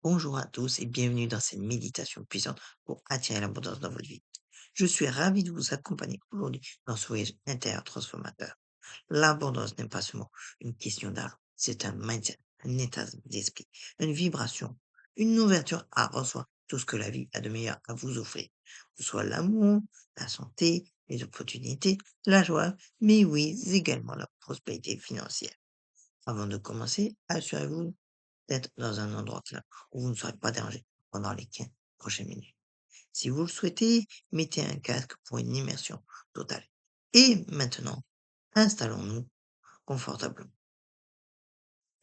Bonjour à tous et bienvenue dans cette méditation puissante pour attirer l'abondance dans votre vie. Je suis ravi de vous accompagner aujourd'hui dans ce voyage intérieur transformateur. L'abondance n'est pas seulement une question d'argent, c'est un mindset, un état d'esprit, une vibration, une ouverture à recevoir tout ce que la vie a de meilleur à vous offrir. Que ce soit l'amour, la santé, les opportunités, la joie, mais oui, également la prospérité financière. Avant de commencer, assurez-vous d'être dans un endroit calme où vous ne serez pas dérangé pendant les 15 prochaines minutes. Si vous le souhaitez, mettez un casque pour une immersion totale. Et maintenant, installons-nous confortablement.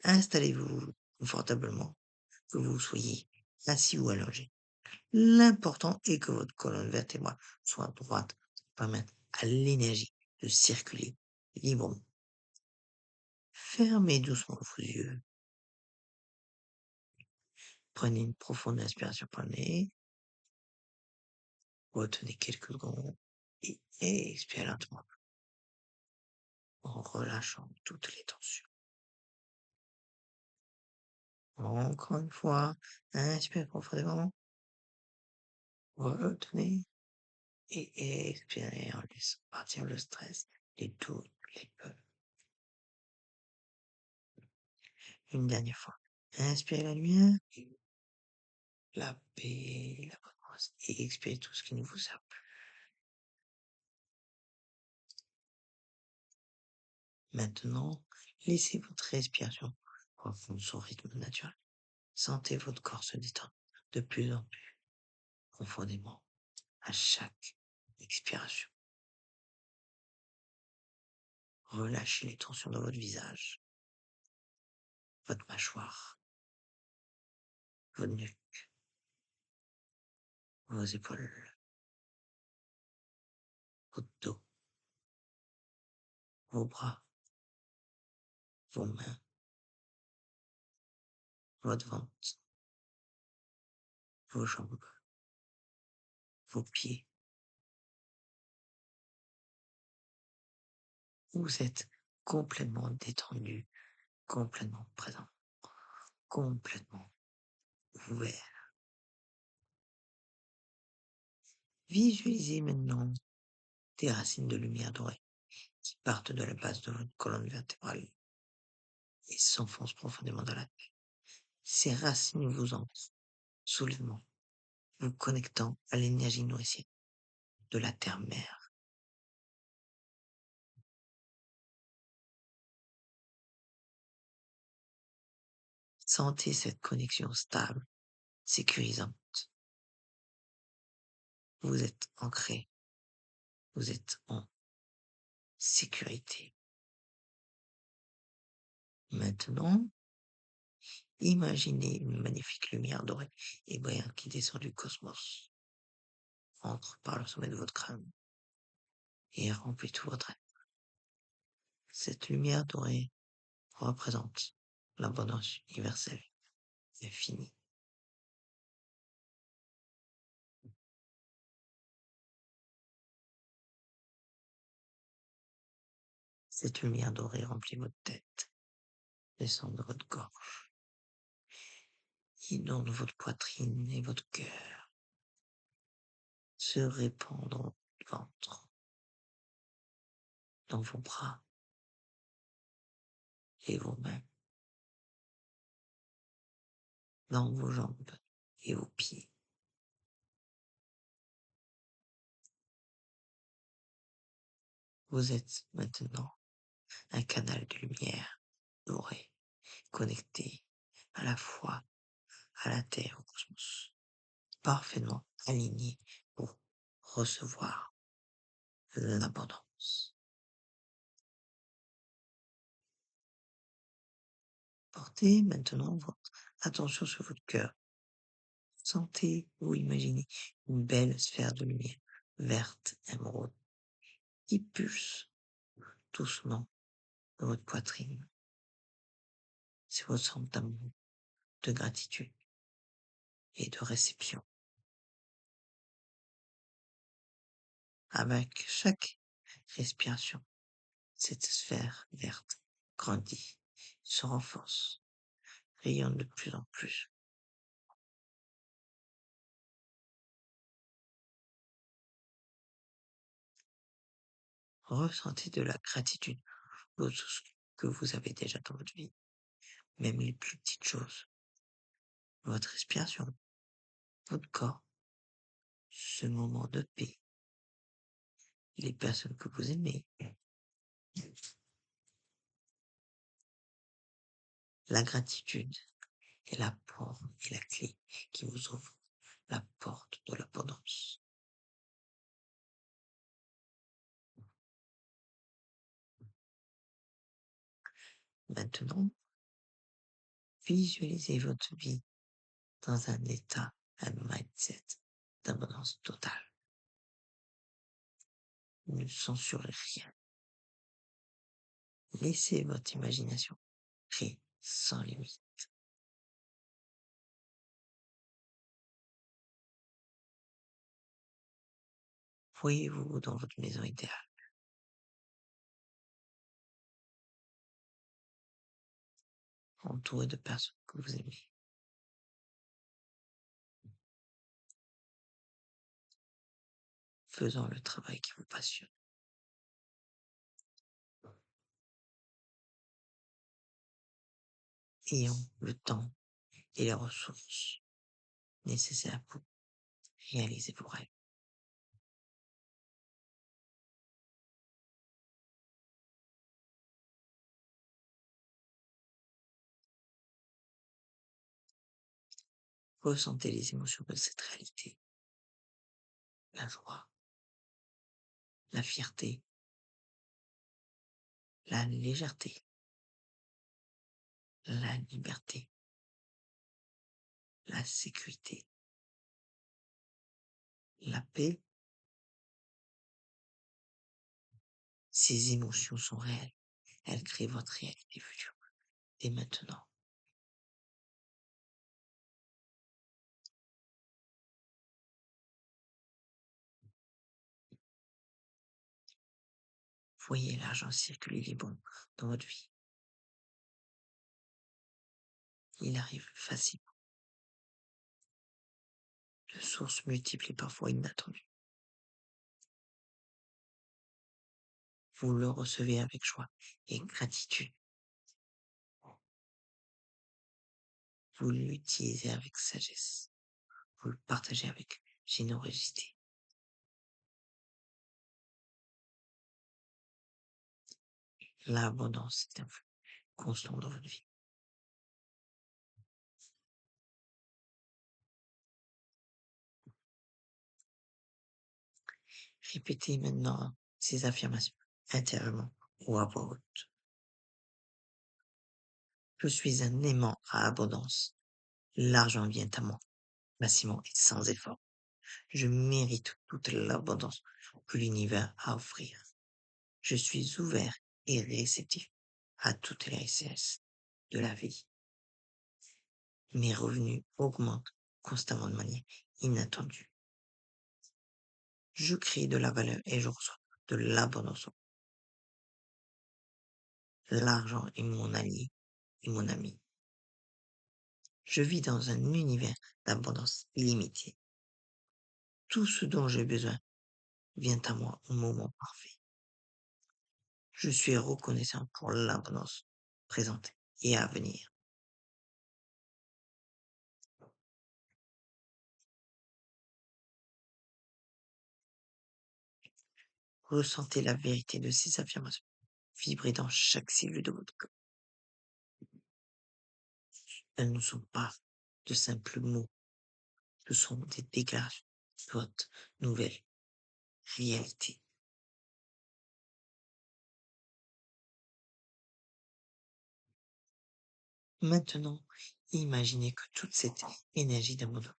Installez-vous confortablement, que vous soyez assis ou allongé. L'important est que votre colonne vertébrale soit droite pour permettre à l'énergie de circuler librement. Fermez doucement vos yeux. Prenez une profonde inspiration par le nez. Retenez quelques secondes et expirez lentement en relâchant toutes les tensions. Encore une fois, inspirez profondément, retenez et expirez en laissant partir le stress, les doutes, les peurs. Une dernière fois. Inspirez la lumière, la paix, la bonne et expirez tout ce qui ne vous sert plus. Maintenant, laissez votre respiration reprendre son rythme naturel. Sentez votre corps se détendre de plus en plus profondément à chaque expiration. Relâchez les tensions dans votre visage, votre mâchoire, votre nuque, vos épaules, votre dos, vos bras, vos mains, votre ventre, vos jambes, vos pieds. Vous êtes complètement détendu, complètement présent, complètement ouvert. Visualisez maintenant des racines de lumière dorée qui partent de la base de votre colonne vertébrale et s'enfoncent profondément dans la terre. Ces racines vous ancrent solidement, vous connectant à l'énergie nourricière de la terre-mère. Sentez cette connexion stable, sécurisante. Vous êtes ancré, vous êtes en sécurité. Maintenant, imaginez une magnifique lumière dorée et brillante qui descend du cosmos, entre par le sommet de votre crâne et remplit tout votre être. Cette lumière dorée représente l'abondance universelle, infinie. Cette lumière dorée remplit votre tête, descend de votre gorge, inonde votre poitrine et votre cœur, se répand dans votre ventre, dans vos bras et vos mains, dans vos jambes et vos pieds. Vous êtes maintenant un canal de lumière doré, connecté à la fois à la Terre et au cosmos, parfaitement aligné pour recevoir l'abondance. Portez maintenant votre attention sur votre cœur. Sentez ou imaginez une belle sphère de lumière verte émeraude qui pulse doucement dans votre poitrine. C'est votre centre d'amour, de gratitude et de réception. Avec chaque respiration, cette sphère verte grandit, se renforce, rayonne de plus en plus. Ressentez de la gratitude pour tout ce que vous avez déjà dans votre vie, même les plus petites choses, votre respiration, votre corps, ce moment de paix, les personnes que vous aimez. La gratitude est la porte et la clé qui vous ouvre la porte de l'abondance. Maintenant, visualisez votre vie dans un état, un mindset d'abondance totale. Ne censurez rien. Laissez votre imagination créer sans limite. Voyez-vous dans votre maison idéale, entouré de personnes que vous aimez, faisant le travail qui vous passionne, ayant le temps et les ressources nécessaires pour réaliser vos rêves. Ressentez les émotions de cette réalité, la joie, la fierté, la légèreté, la liberté, la sécurité, la paix. Ces émotions sont réelles. Elles créent votre réalité future. Et maintenant, voyez l'argent circuler librement dans votre vie. Il arrive facilement, de sources multiples et parfois inattendues. Vous le recevez avec joie et gratitude. Vous l'utilisez avec sagesse. Vous le partagez avec générosité. L'abondance est un flux constant dans votre vie. Répétez maintenant ces affirmations intérieurement ou à voix haute. Je suis un aimant à abondance. L'argent vient à moi, facilement et sans effort. Je mérite toute l'abondance que l'univers a à offrir. Je suis ouvert et réceptif à toutes les richesses de la vie. Mes revenus augmentent constamment de manière inattendue. Je crée de la valeur et je reçois de l'abondance. L'argent est mon allié et mon ami. Je vis dans un univers d'abondance illimitée. Tout ce dont j'ai besoin vient à moi au moment parfait. Je suis reconnaissant pour l'abondance présente et à venir. Ressentez la vérité de ces affirmations vibrer dans chaque cellule de votre corps. Elles ne sont pas de simples mots, ce sont des déclarations de votre nouvelle réalité. Maintenant, imaginez que toute cette énergie d'abondance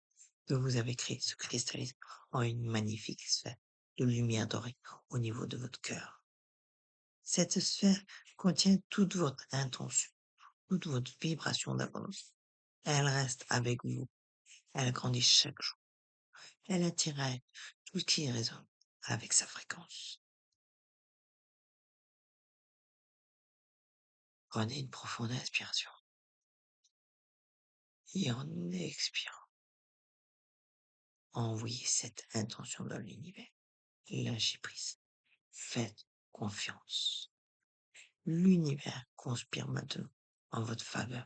que vous avez créée se cristallise en une magnifique sphère de lumière dorée au niveau de votre cœur. Cette sphère contient toute votre intention, toute votre vibration d'abondance. Elle reste avec vous, elle grandit chaque jour. Elle attire à elle tout ce qui résonne avec sa fréquence. Prenez une profonde inspiration et en expirant, envoyez cette intention dans l'univers. Lâchez prise. Faites confiance. L'univers conspire maintenant en votre faveur.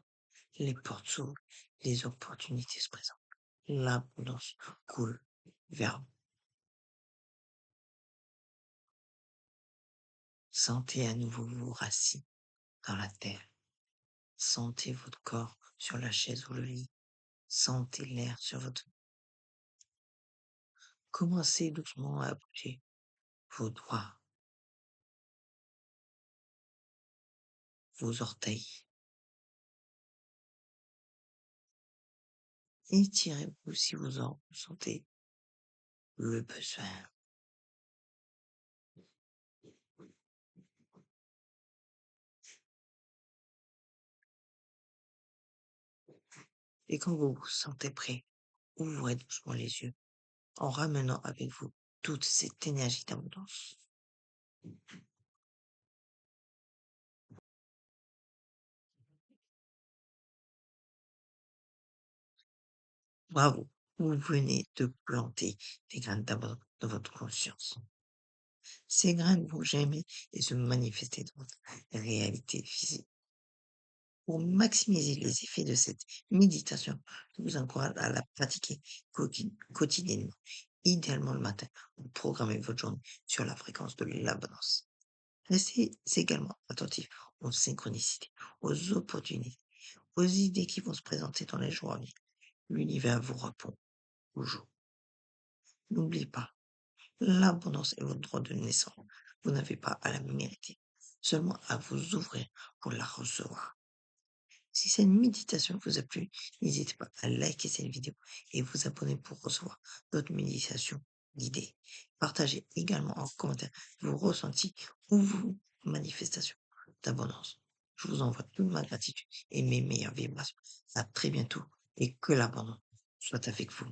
Les portes s'ouvrent, les opportunités se présentent. L'abondance coule vers vous. Sentez à nouveau vos racines dans la terre. Sentez votre corps sur la chaise ou le lit. Sentez l'air sur votre... Commencez doucement à bouger vos doigts, vos orteils. Étirez-vous si vous en ressentez le besoin. Et quand vous vous sentez prêt, ouvrez doucement les yeux en ramenant avec vous toute cette énergie d'abondance. Bravo, vous venez de planter des graines d'abondance dans votre conscience. Ces graines vont germer et se manifester dans votre réalité physique. Pour maximiser les effets de cette méditation, je vous encourage à la pratiquer quotidiennement, idéalement le matin, pour programmer votre journée sur la fréquence de l'abondance. Restez également attentif aux synchronicités, aux opportunités, aux idées qui vont se présenter dans les jours à venir. L'univers vous répond toujours. N'oubliez pas, l'abondance est votre droit de naissance. Vous n'avez pas à la mériter, seulement à vous ouvrir pour la recevoir. Si cette méditation vous a plu, n'hésitez pas à liker cette vidéo et vous abonner pour recevoir d'autres méditations guidées. Partagez également en commentaire vos ressentis ou vos manifestations d'abondance. Je vous envoie toute ma gratitude et mes meilleures vibrations. À très bientôt et que l'abondance soit avec vous.